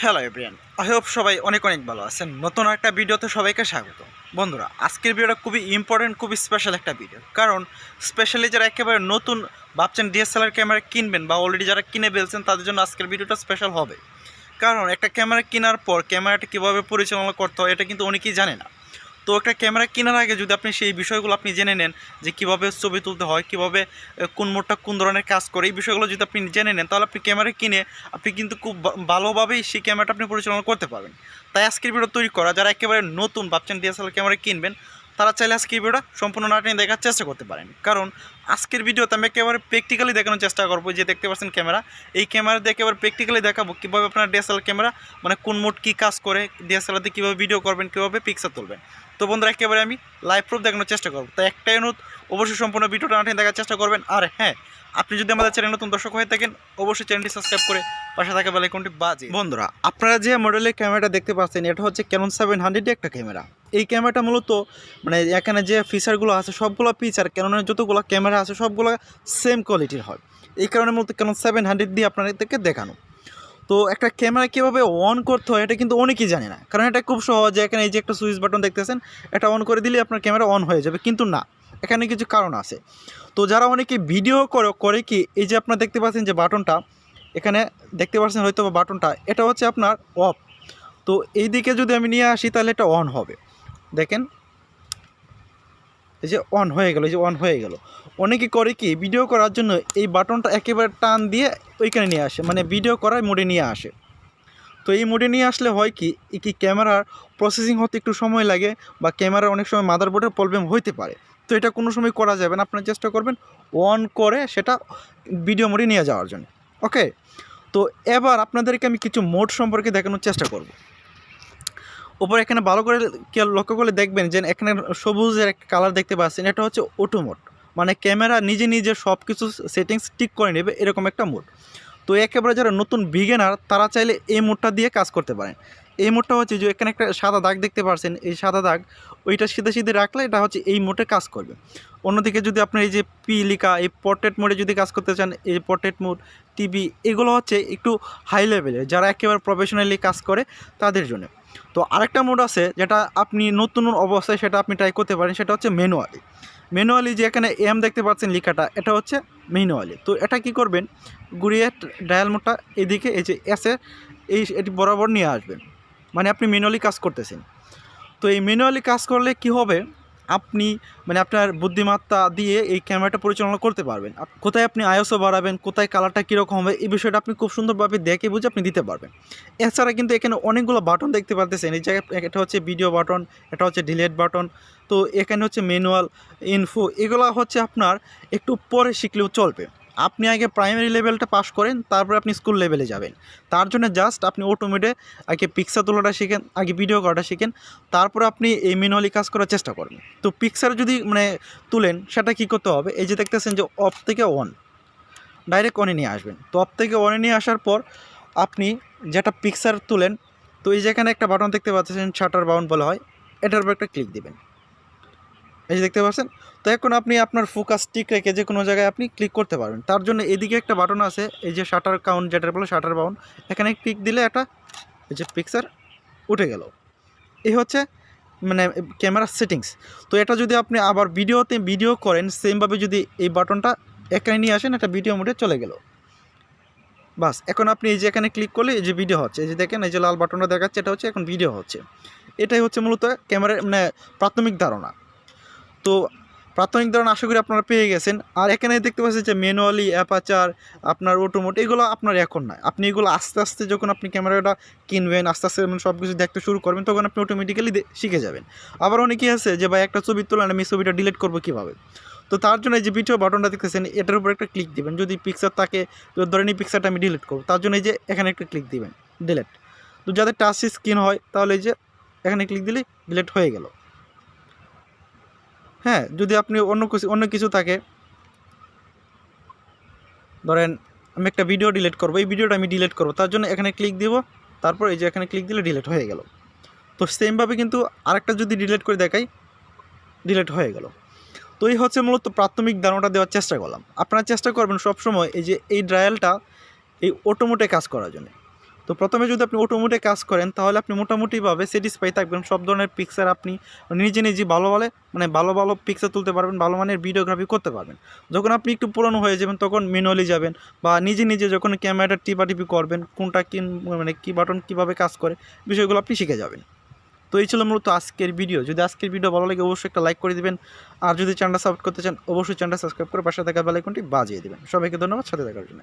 Hello everyone, I hope সবাই অনেক ভালো আছেন। নতুন একটা ভিডিওতে সবাইকে স্বাগত। বন্ধুরা, আজকের ভিডিওটা খুবই ইম্পর্টেন্ট, খুবই স্পেশাল একটা ভিডিও। কারণ স্পেশালি যারা একেবারে নতুন ভাবছেন ডিএসএলআর ক্যামেরা কিনবেন বা অলরেডি যারা কিনে ফেলছেন তাদের জন্য আজকের ভিডিওটা স্পেশাল হবে। কারণ একটা ক্যামেরা কেনার পর ক্যামেরাটা কীভাবে পরিচালনা করতে হয় এটা কিন্তু অনেকেই জানে না। তো একটা ক্যামেরা কেনার আগে যদি আপনি সেই বিষয়গুলো আপনি জেনে নেন যে কীভাবে ছবি তুলতে হয়, কীভাবে কোন মোডটা কোন ধরনের কাজ করে, এই বিষয়গুলো যদি আপনি জেনে নেন তাহলে আপনি ক্যামেরা কিনে আপনি কিন্তু খুব ভালোভাবেই সেই ক্যামেরাটা আপনি পরিচালনা করতে পারবেন। তাই আজকের ভিডিও তৈরি করা, যারা একেবারে নতুন ভাবছেন ডিএসএলআর ক্যামেরা কিনবেন তারা চাইলে আজকের ভিডিওটা সম্পূর্ণ না টেনে দেখার চেষ্টা করতে পারেন। কারণ আজকের ভিডিওতে আমি একেবারে প্র্যাকটিক্যালি দেখানোর চেষ্টা করবো। যে দেখতে পাচ্ছেন ক্যামেরা, এই ক্যামেরা দিয়ে একেবারে প্র্যাকটিক্যালি দেখাবো কীভাবে আপনার ডিএসএলআর ক্যামেরা মানে কোন মোড কী কাজ করে, ডিএসএলআরতে কীভাবে ভিডিও করবেন, কীভাবে পিকচার তুলবেন। তো বন্ধুরা, একেবারে আমি লাইভ প্রুফ দেখানোর চেষ্টা করবো। তো একটাই অনুরোধ, অবশ্যই সম্পূর্ণ ভিডিওটা না টেনে দেখার চেষ্টা করবেন। আর হ্যাঁ, আপনি যদি আমাদের চ্যানেল নতুন দর্শক হয়ে থাকেন অবশ্যই চ্যানেলটি সাবস্ক্রাইব করে পাশে থাকা বেল আইকনটি বাজিয়ে। বন্ধুরা, আপনারা যে মডেলের ক্যামেরাটা দেখতে পাচ্ছেন এটা হচ্ছে ক্যানন 700 একটা ক্যামেরা। এই ক্যামেরাটা মূলত মানে এখানে যে ফিচারগুলো আছে সবগুলো ফিচার ক্যাননের যতগুলো ক্যামেরা আছে সবগুলো সেম কোয়ালিটির হয়। এই কারণে মূলত ক্যানন 700 দিয়ে আপনাদেরকে দেখানো। তো একটা ক্যামেরা কীভাবে অন করতে হয় এটা কিন্তু অনেকেই জানে না। কারণ এটা খুব সহজ, এখানে এই যে একটা সুইচ বাটন দেখতেছেন, এটা অন করে দিলে আপনার ক্যামেরা অন হয়ে যাবে। কিন্তু না, এখানে কিছু কারণ আছে। তো যারা অনেকে ভিডিও করে কি, এই যে আপনারা দেখতে পাচ্ছেন যে বাটনটা এখানে দেখতে পাচ্ছেন হয়তো বাটনটা, এটা হচ্ছে আপনার অফ। তো এই দিকে যদি আমি নিয়ে আসি তাহলে এটা অন হবে। দেখেন এই যে অন হয়ে গেল, এই যে অন হয়ে গেল। অনেকে করে কি, ভিডিও করার জন্য এই বাটনটা একেবারে টান দিয়ে ওইখানে নিয়ে আসে, মানে ভিডিও করার মোডে নিয়ে আসে। তো এই মোডে নিয়ে আসলে হয় কি, ক্যামেরার প্রসেসিং হতে একটু সময় লাগে বা ক্যামেরার অনেক সময় মাদারবোর্ডের প্রবলেম হইতে পারে। তো এটা কোনো সময় করা যাবে না। আপনারা চেষ্টা করবেন অন করে সেটা ভিডিও মোডে নিয়ে যাওয়ার জন্য। ওকে, তো এবার আপনাদেরকে আমি কিছু মোড সম্পর্কে দেখানোর চেষ্টা করব। ওপরে এখানে ভালো করে লক্ষ্য করলে দেখবেন যে এখানে সবুজের একটা কালার দেখতে পাচ্ছেন, এটা হচ্ছে অটো মোড। মানে ক্যামেরা নিজে নিজে সব কিছু সেটিংস ঠিক করে নেবে, এরকম একটা মোড। তো একেবারে যারা নতুন বিগিনার তারা চাইলে এই মোডটা দিয়ে কাজ করতে পারেন। এই মোডটা হচ্ছে যে এখানে একটা সাদা দাগ দেখতে পাচ্ছেন, এই সাদা দাগ ওইটা সিধে সিধে রাখলে এটা হচ্ছে এই মোডে কাজ করবে। অন্যদিকে যদি আপনার এই যে পি লিখা এই পোর্ট্রেট মোডে যদি কাজ করতে চান, এই পোর্ট্রেট মোড, টিভি, এগুলো হচ্ছে একটু হাই লেভেলের, যারা একেবারে প্রফেশনালি কাজ করে তাদের জন্য। তো আরেকটা মোড আছে যেটা আপনি নতুন অবস্থায় সেটা আপনি ট্রাই করতে পারেন, সেটা হচ্ছে ম্যানুয়ালি যে এখানে এম দেখতে পাচ্ছেন লেখাটা, এটা হচ্ছে ম্যানুয়ালি। তো এটা কি করবেন, ঘুরিয়ে ডায়াল মোডটা এদিকে এই যে এসে এটি বরাবর নিয়ে আসবেন, মানে আপনি ম্যানুয়ালি কাজ করতেছেন। তো এই ম্যানুয়ালি কাজ করলে কি হবে, আপনি মানে আপনার বুদ্ধিমত্তা দিয়ে এই ক্যামেরাটা পরিচালনা করতে পারবেন। কোথায় আপনি আইএসও বাড়াবেন, কোথায় কালারটা কীরকম হবে, এই বিষয়টা আপনি খুব সুন্দরভাবে দেখে বুঝে আপনি দিতে পারবেন। এছাড়া কিন্তু এখানে অনেকগুলো বাটন দেখতে পাচ্ছেন। এই জায়গায় এটা হচ্ছে ভিডিও বাটন, এটা হচ্ছে ডিলেট বাটন, তো এখানে হচ্ছে ম্যানুয়াল, ইনফো, এগুলো হচ্ছে আপনার একটু পরে শিখলেও চলবে। আপনি আগে প্রাইমারি লেভেলটা পাস করেন, তারপরে আপনি স্কুল লেভেলে যাবেন। তার জন্য জাস্ট আপনি অটোমেটে আগে পিকচার তোলাটা শিখেন, আগে ভিডিও করাটা শিখেন, তারপরে আপনি এই ম্যানুয়ালি কাজ করার চেষ্টা করবেন। তো পিকচার যদি মানে তুলেন সেটা কী করতে হবে, এই যে দেখতেছেন যে অফ থেকে অন, ডাইরেক্ট অনে নিয়ে আসবেন। তো অফ থেকে অনে নিয়ে আসার পর আপনি যেটা পিকচার তুলেন, তো এই যেখানে একটা বাটন দেখতে পাচ্ছেন, শাটার বাটন বলা হয়, এটার উপর একটা ক্লিক দেবেন। এই যে দেখতে পাচ্ছেন। তো এখন আপনি আপনার ফোকাস ঠিক রেখে যে কোনো জায়গায় আপনি ক্লিক করতে পারবেন। তার জন্য এদিকে একটা বাটন আছে, এই যে শাটার কাউন্ট যেটা বলে শাটার বাটন, এখানে ক্লিক দিলে একটা এই যে পিকচার উঠে গেল। এই হচ্ছে মানে ক্যামেরার সেটিংস। তো এটা যদি আপনি আবার ভিডিও করেন সেমভাবে যদি এই বাটনটা এখানে নিয়ে আসেন, একটা ভিডিও মোডে চলে গেল। বাস, এখন আপনি এই যে এখানে ক্লিক করলে এই যে ভিডিও হচ্ছে, এই যে দেখেন এই যে লাল বাটনটা দেখাচ্ছে, এটা হচ্ছে এখন ভিডিও হচ্ছে। এটাই হচ্ছে মূলত ক্যামেরার মানে প্রাথমিক ধারণা। তো প্রাথমিক ধারণা আশা করি আপনারা পেয়ে গেছেন। আর এখানে দেখতে পাচ্ছেন যে ম্যানুয়ালি, অ্যাপাচার, আপনার অটোমোট, এগুলো আপনার এখন নয়। আপনি এগুলো আস্তে আস্তে যখন আপনি ক্যামেরাটা কিনবেন, আস্তে আস্তে সব কিছু দেখতে শুরু করবেন, তখন আপনি অটোমেটিক্যালি শিখে যাবেন। আবার অনেকেই আছে যে ভাই একটা ছবি তোলেন, আমি ছবিটা ডিলিট করবো কীভাবে। তো তার জন্য এই যে ভিডিও বাটনটা দেখতেছেন, এটার উপর একটা ক্লিক দিবেন। যদি পিকচার থাকে, তো ধরেন এই পিকচারটা আমি ডিলিট করবো, তার জন্য এই যে এখানে একটা ক্লিক দিবেন, ডিলিট। তো যাদের টাচ স্ক্রিন হয় তাহলে এই যে এখানে ক্লিক দিলে ডিলিট হয়ে গেল। হ্যাঁ, যদি আপনি অন্য কিছু থাকে, ধরেন আমি একটা ভিডিও ডিলিট করবো, এই ভিডিওটা আমি ডিলিট করবো, তার জন্য এখানে ক্লিক দিব, তারপর এই যে এখানে ক্লিক দিলে ডিলিট হয়ে গেল। তো সেমভাবে কিন্তু আরেকটা যদি ডিলিট করে দেখাই, ডিলিট হয়ে গেল। তো এই হচ্ছে মূলত প্রাথমিক ধারণাটা দেওয়ার চেষ্টা করলাম। আপনারা চেষ্টা করবেন সবসময় এই যে এই ডায়ালটা এই অটোমোটে কাজ করার জন্য। তো প্রথমে যদি আপনি অটো মোডে কাজ করেন তাহলে আপনি মোটামুটিভাবে স্যাটিসফাই থাকবেন, সব ধরনের পিকচার আপনি নিজে ভালো পিকচার তুলতে পারবেন, ভালো মানের ভিডিওগ্রাফি করতে পারবেন। যখন আপনি একটু পুরনো হয়ে যাবেন তখন ম্যানুয়ালি যাবেন বা নিজে যখন ক্যামেরাটা টিপাটিপি করবেন কোনটা কি বাটন কীভাবে কাজ করে বিষয়গুলো আপনি শিখে যাবেন। তো এই ছিল মূলত আজকের ভিডিও। যদি আজকের ভিডিও ভালো লাগে অবশ্যই একটা লাইক করে দিবেন, আর যদি চ্যানেলটা সাবস্ক্রাইব করতে চান অবশ্যই চ্যানেলটা সাবস্ক্রাইব করে পাশে থাকা বেল আইকনটি বাজিয়ে দিবেন। সবাইকে ধন্যবাদ সাথে থাকার জন্য।